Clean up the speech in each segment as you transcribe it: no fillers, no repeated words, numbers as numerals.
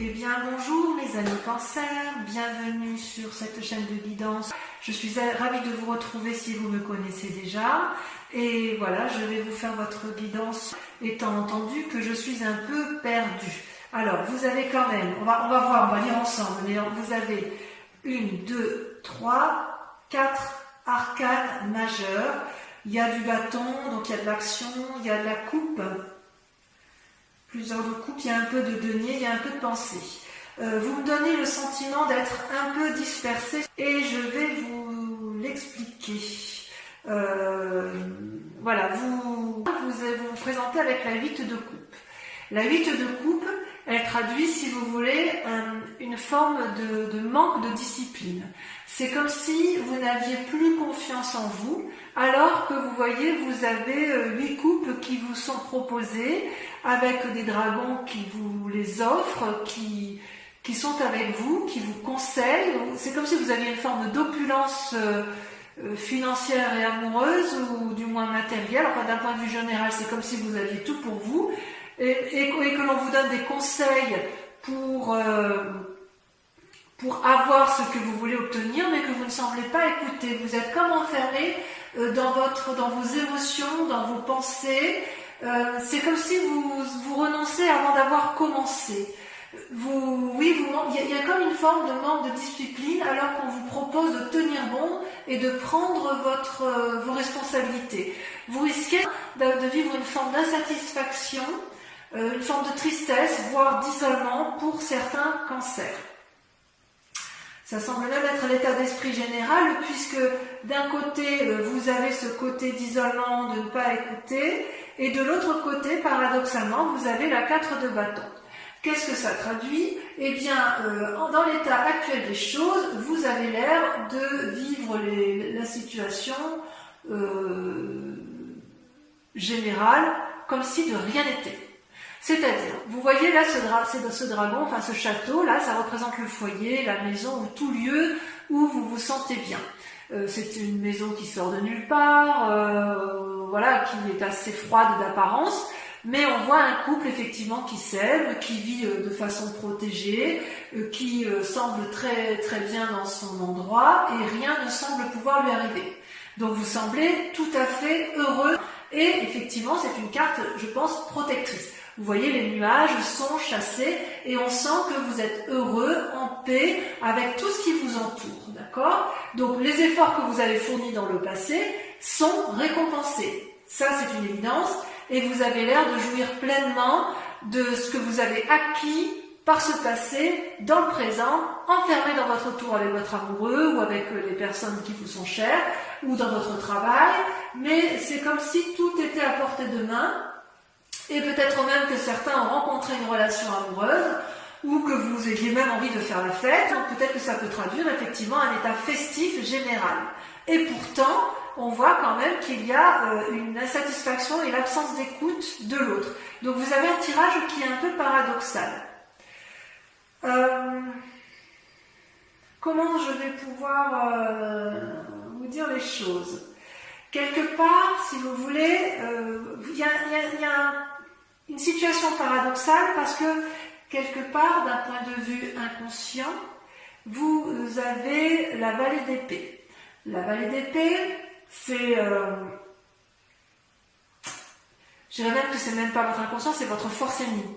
Eh bien bonjour mes amis Cancer, bienvenue sur cette chaîne de guidance. Je suis ravie de vous retrouver si vous me connaissez déjà. Et voilà, je vais vous faire votre guidance étant entendu que je suis un peu perdue. Alors vous avez quand même, on va voir, on va lire ensemble, mais vous avez 1, 2, 3, 4 arcanes majeures. Il y a du bâton, donc il y a de l'action, il y a de la coupe. Plusieurs de coupes, il y a un peu de denier, il y a un peu de pensée. Vous me donnez le sentiment d'être un peu dispersé et je vais vous l'expliquer. Voilà, vous vous présentez avec la 8 de coupe. La 8 de coupe, elle traduit, si vous voulez, une forme de manque de discipline. C'est comme si vous n'aviez plus confiance en vous, alors que vous voyez, vous avez 8 coupes qui vous sont proposées, avec des dragons qui vous les offrent, qui sont avec vous, qui vous conseillent. C'est comme si vous aviez une forme d'opulence financière et amoureuse, ou du moins matérielle. Enfin, d'un point de vue général, c'est comme si vous aviez tout pour vous, et que l'on vous donne des conseils pour avoir ce que vous voulez obtenir, mais que vous ne semblez pas écouter. Vous êtes comme enfermé dans vos émotions, dans vos pensées. C'est comme si vous renoncez avant d'avoir commencé. Il y a comme une forme de manque de discipline, alors qu'on vous propose de tenir bon et de prendre vos responsabilités. Vous risquez de vivre une forme d'insatisfaction, une forme de tristesse, voire d'isolement pour certains cancers. Ça semble même être l'état d'esprit général, puisque d'un côté, vous avez ce côté d'isolement, de ne pas écouter, et de l'autre côté, paradoxalement, vous avez la 4 de bâton. Qu'est-ce que ça traduit? Eh bien, dans l'état actuel des choses, vous avez l'air de vivre la situation générale comme si de rien n'était. C'est-à-dire, vous voyez là ce dragon, enfin ce château, là, ça représente le foyer, la maison, ou tout lieu où vous vous sentez bien. C'est une maison qui sort de nulle part, voilà, qui est assez froide d'apparence, mais on voit un couple effectivement qui s'aime, qui vit de façon protégée, qui semble très très bien dans son endroit, et rien ne semble pouvoir lui arriver. Donc vous semblez tout à fait heureux, et effectivement c'est une carte, je pense, protectrice. Vous voyez, les nuages sont chassés et on sent que vous êtes heureux, en paix, avec tout ce qui vous entoure, d'accord? Donc les efforts que vous avez fournis dans le passé sont récompensés. Ça, c'est une évidence. Et vous avez l'air de jouir pleinement de ce que vous avez acquis par ce passé, dans le présent, enfermé dans votre tour avec votre amoureux ou avec les personnes qui vous sont chères, ou dans votre travail. Mais c'est comme si tout était à portée de main. Et peut-être même que certains ont rencontré une relation amoureuse, ou que vous ayez même envie de faire la fête. Donc peut-être que ça peut traduire effectivement un état festif général. Et pourtant, on voit quand même qu'il y a une insatisfaction et l'absence d'écoute de l'autre. Donc vous avez un tirage qui est un peu paradoxal. Comment je vais pouvoir vous dire les choses? Quelque part, si vous voulez, il y a une situation paradoxale, parce que quelque part, d'un point de vue inconscient, vous avez la vallée d'épée. La vallée d'épée, c'est... je dirais même que c'est même pas votre inconscient, c'est votre force ennemie.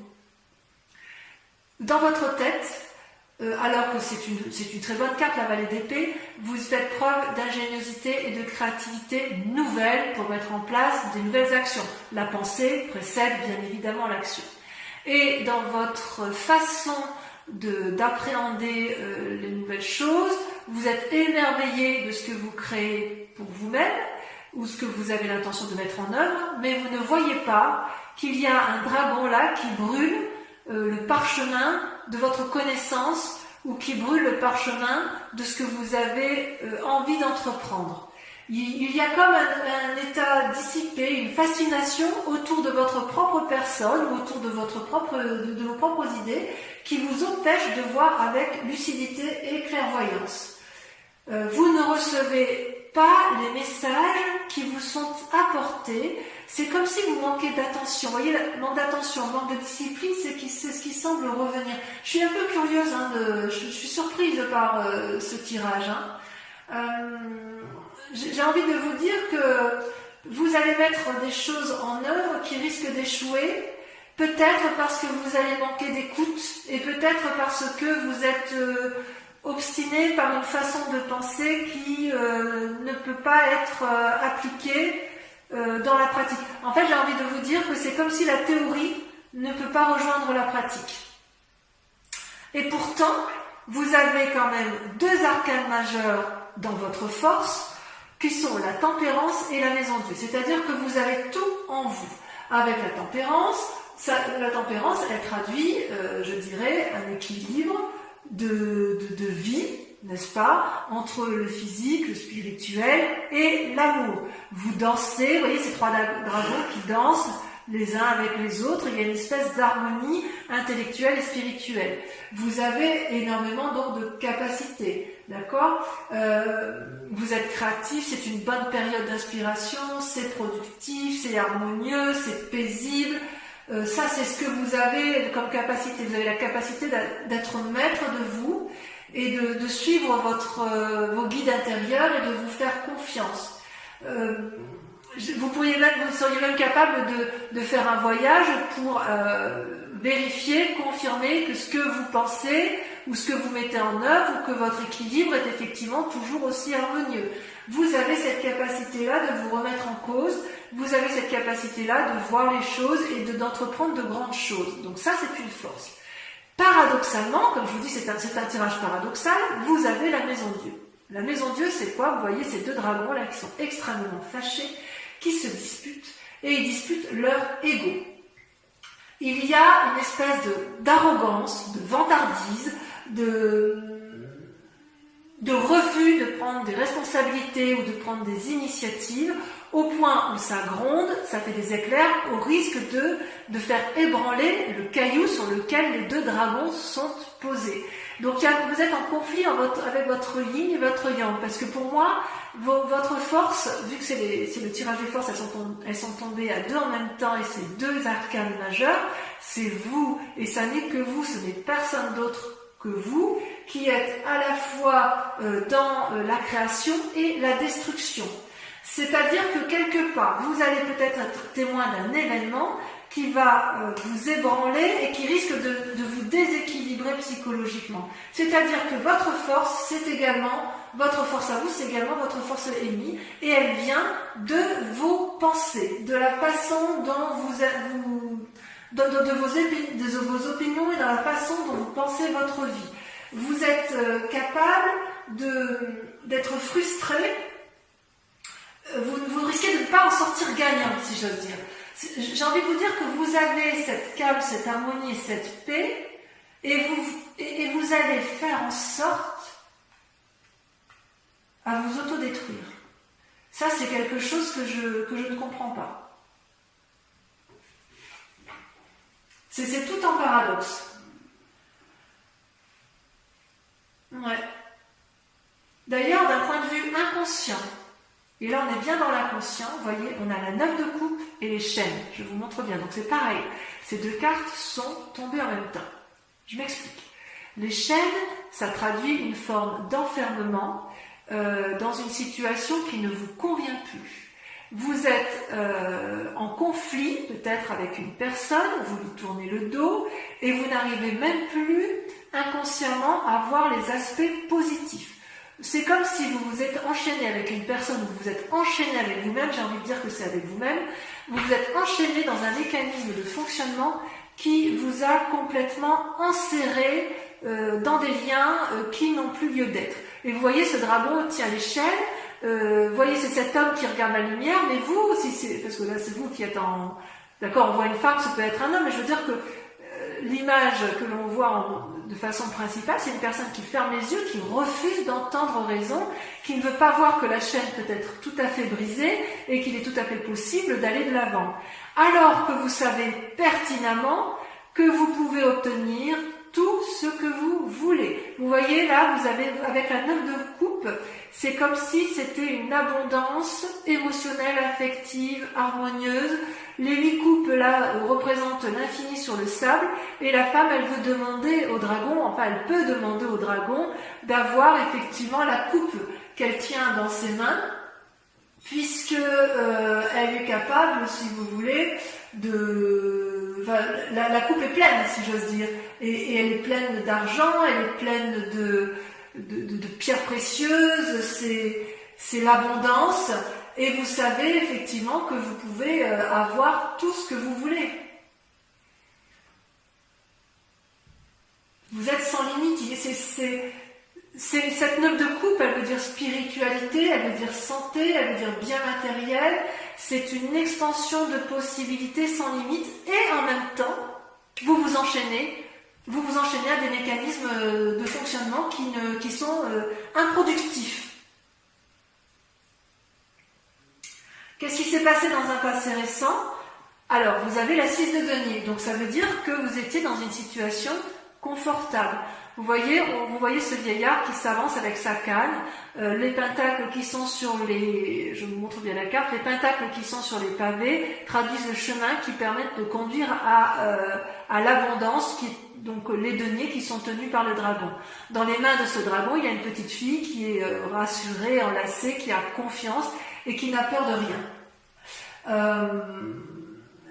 Dans votre tête, alors que c'est une très bonne carte, la vallée d'épée, vous faites preuve d'ingéniosité et de créativité nouvelle pour mettre en place des nouvelles actions. La pensée précède bien évidemment l'action. Et dans votre façon d'appréhender les nouvelles choses, vous êtes émerveillé de ce que vous créez pour vous-même, ou ce que vous avez l'intention de mettre en œuvre, mais vous ne voyez pas qu'il y a un dragon là qui brûle le parchemin de votre connaissance, ou qui brûle le parchemin de ce que vous avez envie d'entreprendre. Il y a comme un état dissipé, une fascination autour de votre propre personne, ou autour de vos propres idées, qui vous empêche de voir avec lucidité et clairvoyance. Vous ne recevez pas les messages qui vous sont apportés. C'est comme si vous manquez d'attention. Vous voyez, manque d'attention, manque de discipline, c'est ce qui semble revenir. Je suis un peu curieuse, je suis surprise par ce tirage. J'ai envie de vous dire que vous allez mettre des choses en œuvre qui risquent d'échouer, peut-être parce que vous allez manquer d'écoute, et peut-être parce que vous êtes obstiné par une façon de penser qui ne peut pas être appliquée dans la pratique. En fait, j'ai envie de vous dire que c'est comme si la théorie ne peut pas rejoindre la pratique. Et pourtant, vous avez quand même deux arcanes majeurs dans votre force, qui sont la tempérance et la maison de Dieu. C'est-à-dire que vous avez tout en vous. Avec la tempérance, elle traduit, je dirais, un équilibre de vie, n'est-ce pas, entre le physique, le spirituel et l'amour. Vous dansez, vous voyez ces trois dragons qui dansent les uns avec les autres, il y a une espèce d'harmonie intellectuelle et spirituelle. Vous avez énormément donc de capacités, d'accord, vous êtes créatif, c'est une bonne période d'inspiration, c'est productif, c'est harmonieux, c'est paisible. Ça, c'est ce que vous avez comme capacité. Vous avez la capacité d'être maître de vous et de suivre vos guides intérieurs et de vous faire confiance. Vous seriez même capable de faire un voyage pour vérifier, confirmer que ce que vous pensez ou ce que vous mettez en œuvre ou que votre équilibre est effectivement toujours aussi harmonieux. Vous avez cette capacité-là de vous remettre en cause, vous avez cette capacité-là de voir les choses et d'entreprendre de grandes choses. Donc ça, c'est une force. Paradoxalement, comme je vous dis, c'est un tirage paradoxal, vous avez la maison Dieu. La maison Dieu, c'est quoi? Vous voyez ces deux dragons-là qui sont extrêmement fâchés, qui se disputent, et ils disputent leur ego. Il y a une espèce d'arrogance, de vantardise, de refus de prendre des responsabilités ou de prendre des initiatives, au point où ça gronde, ça fait des éclairs, au risque de faire ébranler le caillou sur lequel les deux dragons sont posés. Donc vous êtes en conflit avec votre yin et votre yang, parce que pour moi, votre force, vu que c'est le tirage des forces, elles sont tombées à deux en même temps, et c'est deux arcanes majeurs, c'est vous, et ça n'est que vous, ce n'est personne d'autre que vous, qui êtes à la fois dans la création et la destruction. C'est-à-dire que quelque part, vous allez peut-être être témoin d'un événement qui va vous ébranler et qui risque de vous déséquilibrer psychologiquement. C'est-à-dire que votre force, votre force à vous, c'est également votre force ennemie, et elle vient de vos pensées, de la façon dont de vos opinions et dans la façon dont vous pensez votre vie. Vous êtes capable d'être frustré, vous risquez de ne pas en sortir gagnant, si j'ose dire. J'ai envie de vous dire que vous avez cette calme, cette harmonie et cette paix, et vous allez faire en sorte à vous autodétruire. Ça, c'est quelque chose que je ne comprends pas. C'est tout en paradoxe. Ouais. D'ailleurs, d'un point de vue inconscient, et là on est bien dans l'inconscient, vous voyez, on a la 9 de coupe et les chaînes. Je vous montre bien, donc c'est pareil. Ces deux cartes sont tombées en même temps. Je m'explique. Les chaînes, ça traduit une forme d'enfermement dans une situation qui ne vous convient plus. Vous êtes en conflit peut-être avec une personne, vous lui tournez le dos et vous n'arrivez même plus inconsciemment à voir les aspects positifs. C'est comme si vous vous êtes enchaîné avec une personne, vous vous êtes enchaîné avec vous-même, j'ai envie de dire que c'est avec vous-même, vous vous êtes enchaîné dans un mécanisme de fonctionnement qui vous a complètement enserré dans des liens qui n'ont plus lieu d'être. Et vous voyez, ce dragon tient les chaînes, vous voyez, c'est cet homme qui regarde la lumière, mais vous, parce que là c'est vous qui êtes en... D'accord, on voit une femme, ça peut être un homme, mais je veux dire que l'image que l'on voit de façon principale, c'est une personne qui ferme les yeux, qui refuse d'entendre raison, qui ne veut pas voir que la chaîne peut être tout à fait brisée et qu'il est tout à fait possible d'aller de l'avant. Alors que vous savez pertinemment que vous pouvez obtenir tout ce que vous voulez. Vous voyez, voyez là, vous avez avec la 9 de coupe, c'est comme si c'était une abondance émotionnelle, affective, harmonieuse. Les 8 coupes là représentent l'infini sur le sable, et la femme, elle veut demander au dragon, enfin elle peut demander au dragon d'avoir effectivement la coupe qu'elle tient dans ses mains, puisque elle est capable, si vous voulez, de... Enfin, la coupe est pleine, si j'ose dire, et elle est pleine d'argent, elle est pleine de pierres précieuses, c'est l'abondance, et vous savez effectivement que vous pouvez avoir tout ce que vous voulez. Vous êtes sans limite. Cette 9 de coupe, elle veut dire spiritualité, elle veut dire santé, elle veut dire bien matériel. C'est une expansion de possibilités sans limite, et en même temps, vous vous enchaînez à des mécanismes de fonctionnement qui sont improductifs. Qu'est-ce qui s'est passé dans un passé récent? Alors, vous avez la 6 de denier, donc ça veut dire que vous étiez dans une situation confortable. Vous voyez ce vieillard qui s'avance avec sa canne, les pentacles qui sont sur les... Je vous montre bien la carte. Les pentacles qui sont sur les pavés traduisent le chemin qui permettent de conduire à l'abondance, donc les deniers qui sont tenus par le dragon. Dans les mains de ce dragon, il y a une petite fille qui est rassurée, enlacée, qui a confiance et qui n'a peur de rien.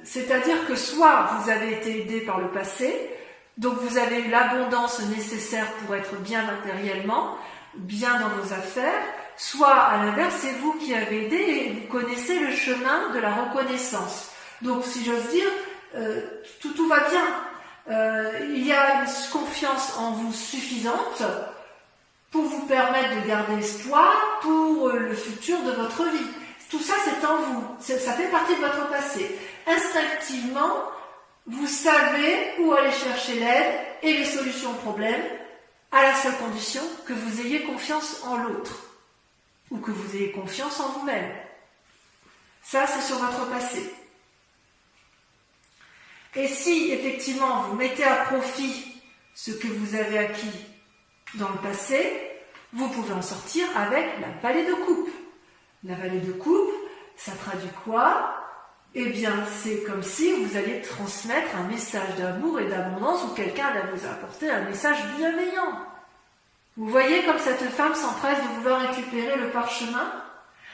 C'est-à-dire que soit vous avez été aidé par le passé, donc vous avez eu l'abondance nécessaire pour être bien matériellement, bien dans vos affaires, soit à l'inverse, c'est vous qui avez aidé et vous connaissez le chemin de la reconnaissance. Donc si j'ose dire, tout va bien. Il y a une confiance en vous suffisante pour vous permettre de garder espoir pour le futur de votre vie. Tout ça, c'est en vous. Ça fait partie de votre passé. Instinctivement, vous savez où aller chercher l'aide et les solutions aux problèmes, à la seule condition que vous ayez confiance en l'autre, ou que vous ayez confiance en vous-même. Ça, c'est sur votre passé. Et si, effectivement, vous mettez à profit ce que vous avez acquis dans le passé, vous pouvez en sortir avec la vallée de coupe. La vallée de coupe, ça traduit quoi? Eh bien, c'est comme si vous alliez transmettre un message d'amour et d'abondance, ou quelqu'un va vous apporter un message bienveillant. Vous voyez comme cette femme s'empresse de vouloir récupérer le parchemin?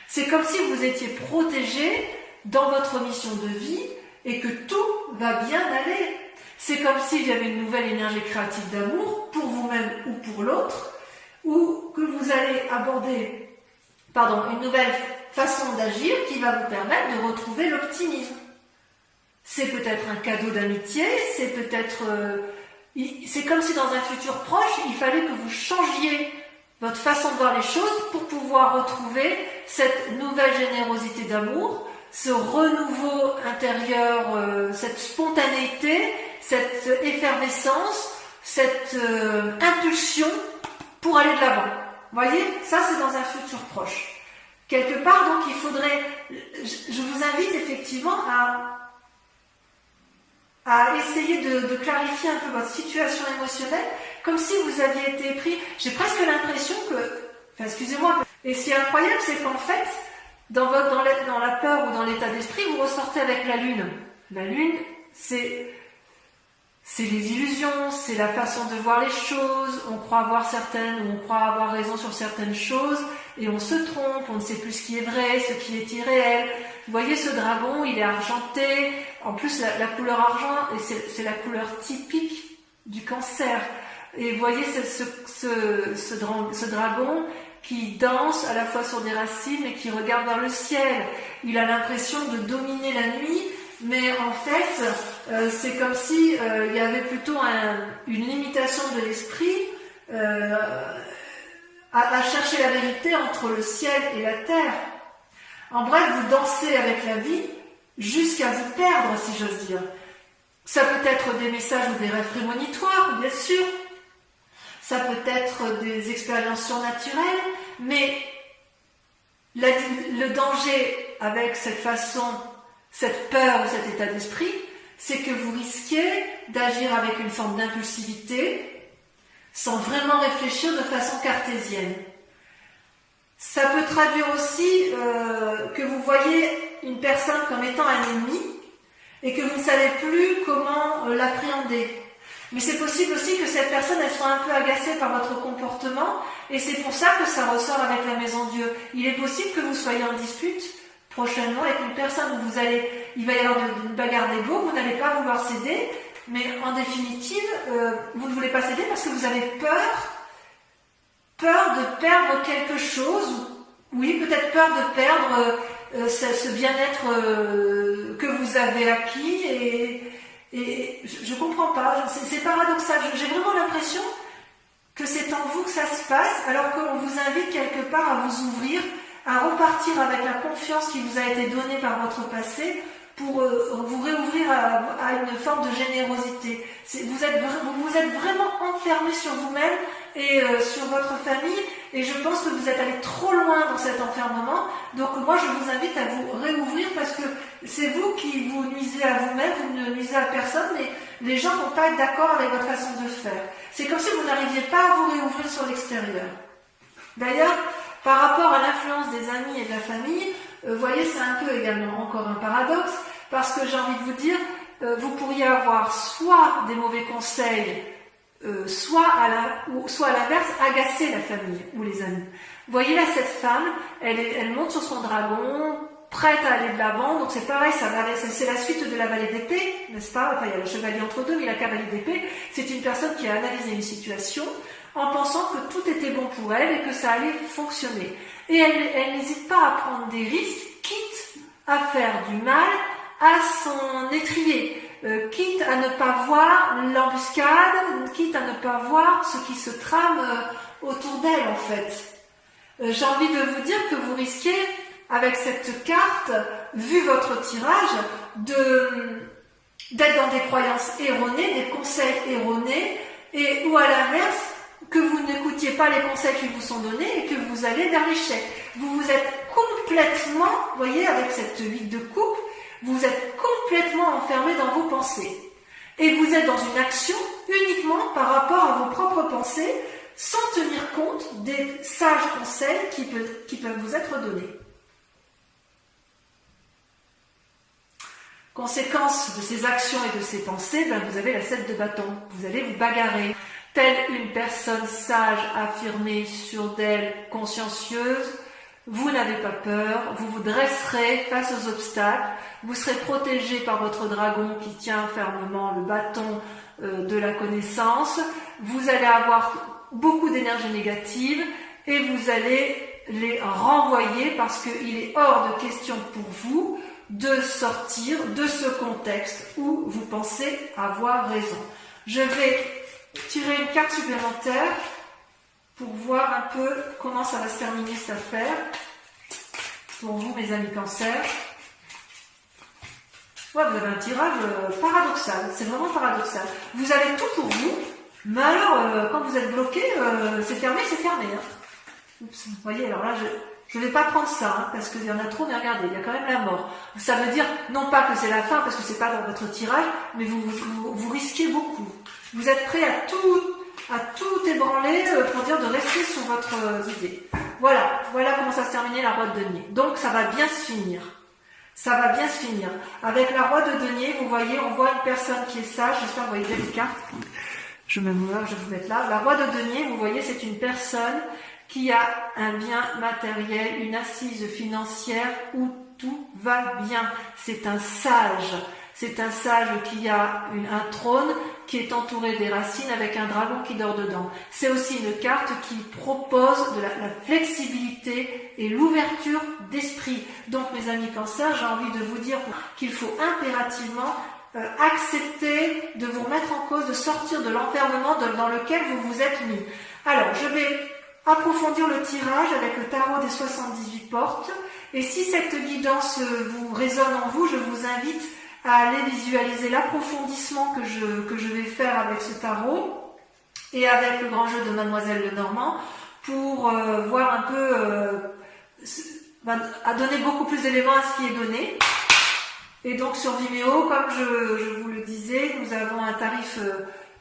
C'est comme si vous étiez protégé dans votre mission de vie et que tout va bien aller. C'est comme s'il y avait une nouvelle énergie créative d'amour pour vous-même ou pour l'autre, ou que vous allez aborder une nouvelle façon d'agir qui va vous permettre de retrouver l'optimisme. C'est peut-être un cadeau d'amitié, c'est peut-être... c'est comme si dans un futur proche, il fallait que vous changiez votre façon de voir les choses pour pouvoir retrouver cette nouvelle générosité d'amour, ce renouveau intérieur, cette spontanéité, cette effervescence, cette impulsion pour aller de l'avant. Vous voyez, ça c'est dans un futur proche. Quelque part, donc, il faudrait... Je vous invite effectivement à essayer de clarifier un peu votre situation émotionnelle, comme si vous aviez été pris... J'ai presque l'impression que... Enfin, excusez-moi. Et ce qui est incroyable, c'est qu'en fait, dans la peur ou dans l'état d'esprit, vous ressortez avec la lune. La lune, c'est les illusions, c'est la façon de voir les choses. On croit avoir raison sur certaines choses, et on se trompe, on ne sait plus ce qui est vrai, ce qui est irréel. Vous voyez, ce dragon, il est argenté. En plus, la couleur argent, et c'est la couleur typique du cancer. Et vous voyez ce dragon qui danse à la fois sur des racines et qui regarde vers le ciel. Il a l'impression de dominer la nuit, mais en fait, c'est comme si il y avait plutôt une limitation de l'esprit à chercher la vérité entre le ciel et la terre. En bref, vous dansez avec la vie jusqu'à vous perdre, si j'ose dire. Ça peut être des messages ou des rêves prémonitoires, bien sûr. Ça peut être des expériences surnaturelles, mais le danger avec cette peur ou cet état d'esprit, c'est que vous risquez d'agir avec une forme d'impulsivité, sans vraiment réfléchir de façon cartésienne. Ça peut traduire aussi que vous voyez une personne comme étant un ennemi et que vous ne savez plus comment l'appréhender. Mais c'est possible aussi que cette personne elle soit un peu agacée par votre comportement et c'est pour ça que ça ressort avec la Maison Dieu. Il est possible que vous soyez en dispute prochainement avec une personne où il va y avoir une bagarre d'ego, vous n'allez pas vouloir céder, mais en définitive, vous ne voulez pas céder parce que vous avez peur de perdre quelque chose, oui, peut-être peur de perdre ce bien-être que vous avez acquis et je comprends pas, c'est paradoxal, j'ai vraiment l'impression que c'est en vous que ça se passe alors qu'on vous invite quelque part à vous ouvrir, à repartir avec la confiance qui vous a été donnée par votre passé pour vous réouvrir à une forme de générosité. Vous êtes vraiment enfermé sur vous-même et sur votre famille et je pense que vous êtes allé trop loin dans cet enfermement. Donc moi je vous invite à vous réouvrir parce que c'est vous qui vous nuisez à vous-même, vous ne nuisez à personne, mais les gens ne vont pas être d'accord avec votre façon de faire. C'est comme si vous n'arriviez pas à vous réouvrir sur l'extérieur. D'ailleurs, par rapport à l'influence des amis et de la famille, vous voyez, c'est un peu également encore un paradoxe, parce que j'ai envie de vous dire, vous pourriez avoir soit des mauvais conseils, soit à l'inverse, agacer la famille ou les amis. Vous voyez là, cette femme, elle monte sur son dragon, prête à aller de l'avant, donc c'est pareil, c'est la suite de la vallée d'épée, n'est-ce pas? Enfin, il y a le chevalier entre deux, mais la cavalier d'épée, c'est une personne qui a analysé une situation en pensant que tout était bon pour elle et que ça allait fonctionner. Et elle n'hésite pas à prendre des risques, quitte à faire du mal à son étrier, quitte à ne pas voir l'embuscade, quitte à ne pas voir ce qui se trame autour d'elle en fait. J'ai envie de vous dire que vous risquez, avec cette carte, vu votre tirage, d'être dans des croyances erronées, des conseils erronés, ou à l'inverse, que vous n'écoutiez pas les conseils qui vous sont donnés et que vous allez vers l'échec. Vous vous êtes complètement, vous voyez, avec cette 8 de coupe, vous êtes complètement enfermé dans vos pensées. Et vous êtes dans une action uniquement par rapport à vos propres pensées, sans tenir compte des sages conseils qui peuvent vous être donnés. Conséquence de ces actions et de ces pensées, vous avez la 7 de bâton. Vous allez vous bagarrer. Telle une personne sage, affirmée, sûre d'elle, consciencieuse, vous n'avez pas peur, vous vous dresserez face aux obstacles, vous serez protégé par votre dragon qui tient fermement le bâton de la connaissance, vous allez avoir beaucoup d'énergie négative et vous allez les renvoyer parce qu'il est hors de question pour vous de sortir de ce contexte où vous pensez avoir raison. Je vais tirer une carte supplémentaire pour voir un peu comment ça va se terminer cette affaire pour vous, mes amis cancer. Ouais, vous avez un tirage paradoxal, c'est vraiment paradoxal. Vous avez tout pour vous, mais alors quand vous êtes bloqué, c'est fermé. Hein. Oups, vous voyez, alors là, je ne vais pas prendre ça, hein, parce qu'il y en a trop, mais regardez, il y a quand même la mort. Ça veut dire, non pas que c'est la fin, parce que c'est pas dans votre tirage, mais vous risquez beaucoup. Vous êtes prêt à tout ébranler pour dire de rester sur votre idée. Voilà comment ça se terminait la roue de denier. Donc ça va bien se finir. Ça va bien se finir. Avec la roue de denier, vous voyez, on voit une personne qui est sage. J'espère que vous voyez bien les cartes. Je vais vous mettre là. La roue de denier, vous voyez, c'est une personne qui a un bien matériel, une assise financière où tout va bien. C'est un sage. C'est un sage qui a un trône qui est entouré des racines avec un dragon qui dort dedans. C'est aussi une carte qui propose de la flexibilité et l'ouverture d'esprit. Donc mes amis cancer, j'ai envie de vous dire qu'il faut impérativement accepter de vous remettre en cause, de sortir de l'enfermement dans lequel vous vous êtes mis. Alors je vais approfondir le tirage avec le tarot des 78 portes. Et si cette guidance vous résonne en vous, je vous invite à aller visualiser l'approfondissement que je vais faire avec ce tarot et avec le grand jeu de Mademoiselle Lenormand pour voir un peu, à donner beaucoup plus d'éléments à ce qui est donné. Et donc sur Vimeo, comme je vous le disais, nous avons un tarif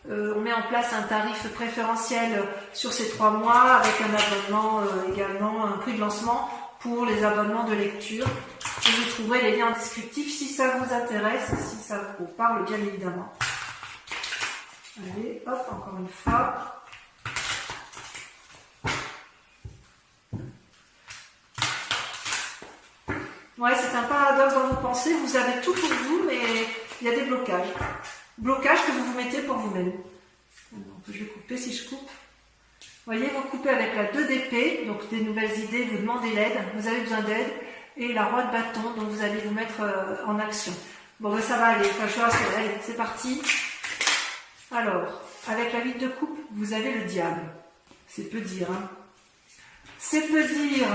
on met en place un tarif préférentiel sur ces 3 mois avec un abonnement également, un prix de lancement pour les abonnements de lecture. Et vous trouverez les liens en descriptif si ça vous intéresse, si ça vous parle bien évidemment. Allez, hop, encore une fois. Ouais, c'est un paradoxe dans vos pensées, vous avez tout pour vous, mais il y a des blocages. Blocages que vous vous mettez pour vous-même. Donc, je vais couper si je coupe. Vous voyez, vous coupez avec la 2 d'épée, donc des nouvelles idées, vous demandez l'aide, vous avez besoin d'aide, et la roi de bâton, donc vous allez vous mettre en action. Bon, ben, ça va aller, enfin, je suis rassurée, allez, c'est parti. Alors, avec la 8 de coupe, vous avez le diable. C'est peu dire, hein. C'est peu dire.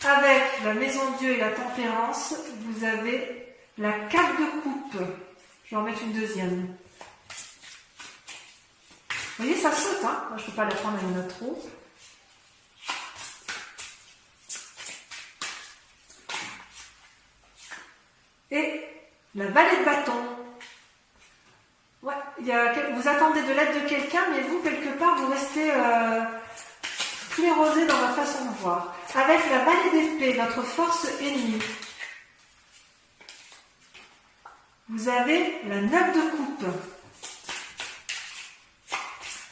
Avec la maison Dieu et la tempérance, vous avez la 4 de coupe. Je vais en mettre une deuxième. Vous voyez, ça saute, hein. Moi, je ne peux pas la prendre, il y en a trop. Et la vallée de bâton. Ouais, vous attendez de l'aide de quelqu'un, mais vous, quelque part, vous restez sclérosé dans votre façon de voir. Avec la vallée d'épée, votre force ennemie. Vous avez la 9 de coupe.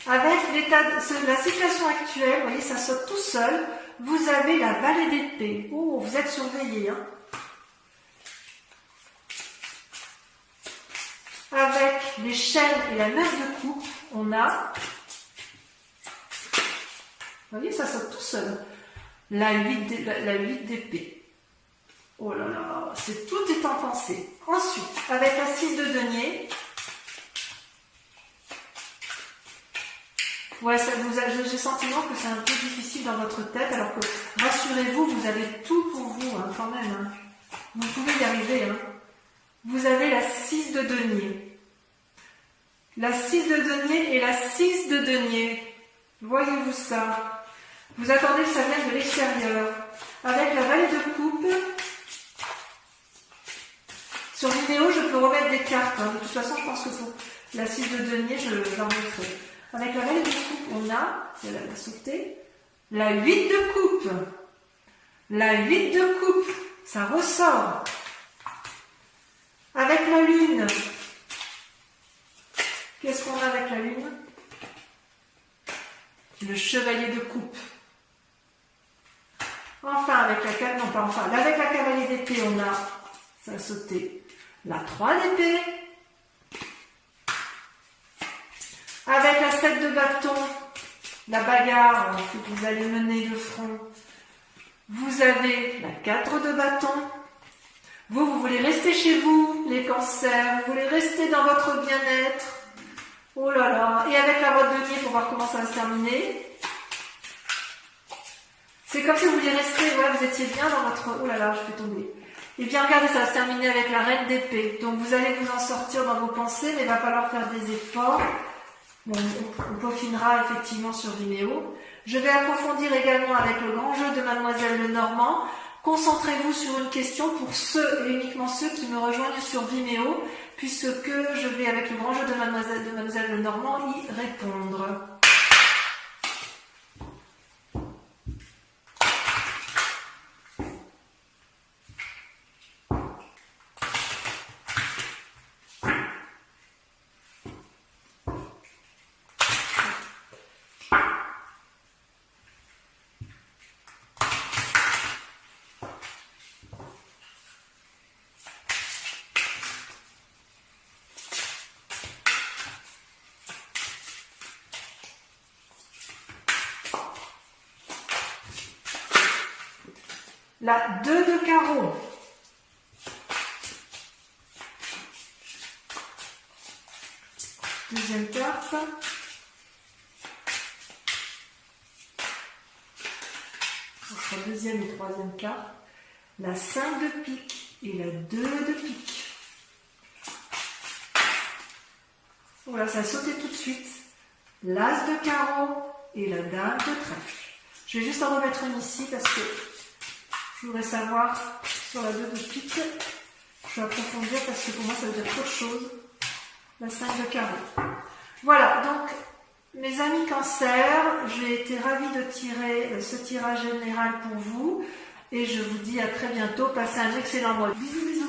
Avec la situation actuelle, vous voyez, ça saute tout seul. Vous avez la vallée d'épée. Oh, vous êtes surveillé, hein. Avec l'échelle et la 9 de coupe, on a, vous voyez, ça saute tout seul. La 8 d'épée. Oh là là, tout est en pensée. Ensuite, avec la 6 de denier, ouais, j'ai le sentiment que c'est un peu difficile dans votre tête, alors que, rassurez-vous, vous avez tout pour vous, hein, quand même. Hein. Vous pouvez y arriver. Hein. Vous avez la 6 de denier. La 6 de denier et la 6 de denier. Voyez-vous ça? Vous attendez que ça vienne de l'extérieur. Avec la vallée de coupe, sur vidéo, je peux remettre des cartes. Hein. De toute façon, je pense que pour la 6 de denier, j'en mettrai. Avec la vallée de coupe, on a, si elle a sauté, la 8 de coupe. La 8 de coupe, ça ressort. Avec la lune, qu'est-ce qu'on a avec la lune? Le chevalier de coupe. Enfin, avec la cavalier d'épée, on a, ça a sauté, la 3 d'épée. Avec la 7 de bâton, la bagarre que vous allez mener de front, vous avez la 4 de bâton. Vous voulez rester chez vous, les cancers, vous voulez rester dans votre bien-être. Oh là là, et avec la roi de denier pour voir comment ça va se terminer. C'est comme si vous vouliez rester, voilà, vous étiez bien dans votre... Oh là là, je vais tomber. Et bien regardez, ça va se terminer avec la reine d'épée. Donc vous allez vous en sortir dans vos pensées, mais il va falloir faire des efforts. Bon, on peaufinera effectivement sur Vimeo. Je vais approfondir également avec le grand jeu de Mademoiselle Lenormand. Concentrez-vous sur une question pour ceux et uniquement ceux qui me rejoignent sur Vimeo, puisque je vais avec le grand jeu de Mademoiselle Lenormand y répondre. La 2 de carreau. Deuxième carte. Entre deuxième et troisième carte. La 5 de pique et la 2 de pique. Voilà, ça a sauté tout de suite. L'as de carreau et la dame de trèfle. Je vais juste en remettre une ici parce que je voudrais savoir sur la 2 de pique. Je vais approfondir parce que pour moi ça veut dire trop de choses. La 5 de carreau. Mes amis Cancer, j'ai été ravie de tirer ce tirage général pour vous et je vous dis à très bientôt. Passez un excellent mois. Bisous, bisous.